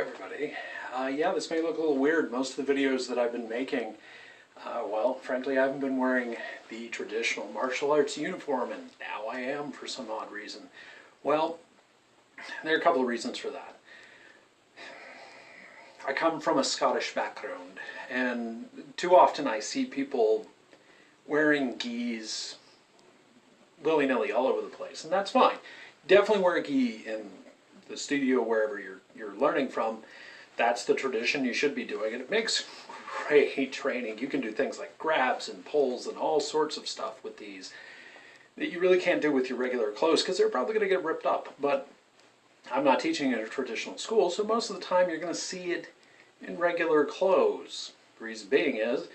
everybody. Yeah, this may look a little weird. Most of the videos that I've been making, well, frankly, I haven't been wearing the traditional martial arts uniform, and now I am for some odd reason. Well, there are a couple of reasons for that. I come from a Scottish background, and too often I see people wearing gis willy-nilly all over the place, and that's fine. Definitely wear a gi in the studio wherever you're learning from. That's the tradition you should be doing, and it makes great training. You can do things like grabs and pulls and all sorts of stuff with these that you really can't do with your regular clothes because they're probably going to get ripped up. But I'm not teaching in a traditional school, so most of the time you're going to see it in regular clothes. The reason being is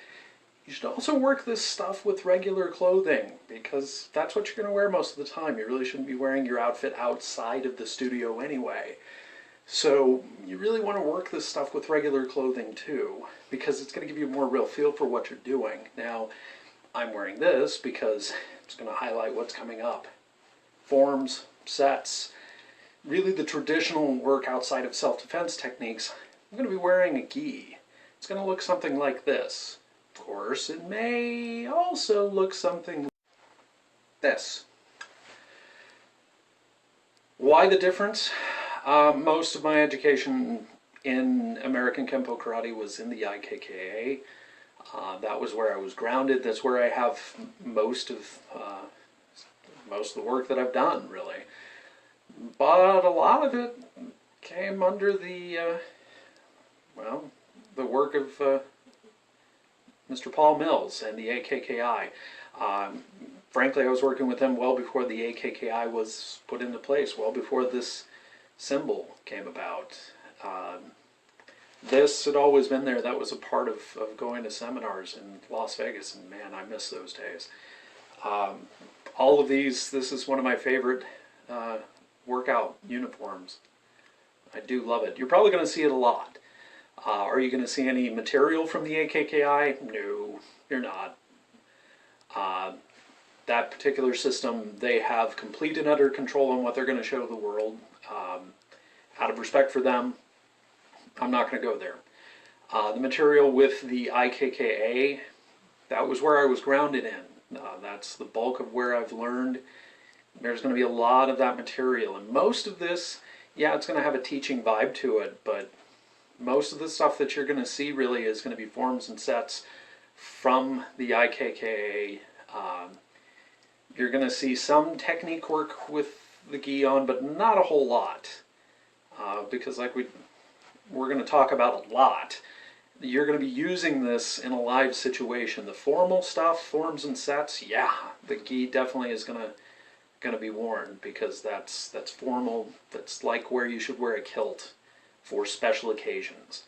you should also work this stuff with regular clothing because that's what you're going to wear most of the time. You really shouldn't be wearing your outfit outside of the studio anyway. So you really want to work this stuff with regular clothing too, because it's going to give you a more real feel for what you're doing. Now, I'm wearing this because it's going to highlight what's coming up. Forms, sets, really the traditional work outside of self-defense techniques. I'm going to be wearing a gi. It's going to look something like this. Of course, it may also look something like this. Why the difference? Most of my education in American Kempo Karate was in the IKKA. That was where I was grounded. That's where I have most of the work that I've done, really. But a lot of it came under the the work of Mr. Paul Mills and the AKKI. Frankly, I was working with him well before the AKKI was put into place, well before this symbol came about. This had always been there. That was a part of going to seminars in Las Vegas, and man, I miss those days. All of these, this is one of my favorite workout uniforms. I do love it. You're probably going to see it a lot. Are you going to see any material from the AKKI? No, you're not. That particular system, they have complete and utter control on what they're going to show the world. Out of respect for them, I'm not going to go there. The material with the IKKA, that was where I was grounded in. That's the bulk of where I've learned. There's going to be a lot of that material. And most of this, yeah, it's going to have a teaching vibe to it, but most of the stuff that you're going to see really is going to be forms and sets from the IKKA. You're going to see some technique work with the gi on, but not a whole lot. Because like we're going to talk about a lot, you're going to be using this in a live situation. The formal stuff, forms and sets, yeah, the gi definitely is going to be worn because that's formal. That's like where you should wear a kilt for special occasions.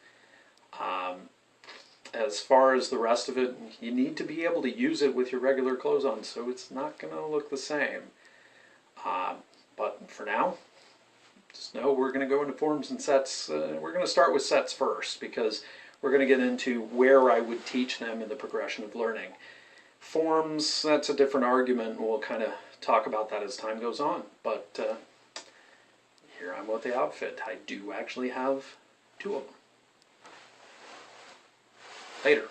As far as the rest of it, you need to be able to use it with your regular clothes on, so it's not going to look the same. But for now, just know we're going to go into forms and sets. We're going to start with sets first because we're going to get into where I would teach them in the progression of learning. Forms, that's a different argument, and we'll kind of talk about that as time goes on. But here I'm with the outfit. I do actually have two of them. Later.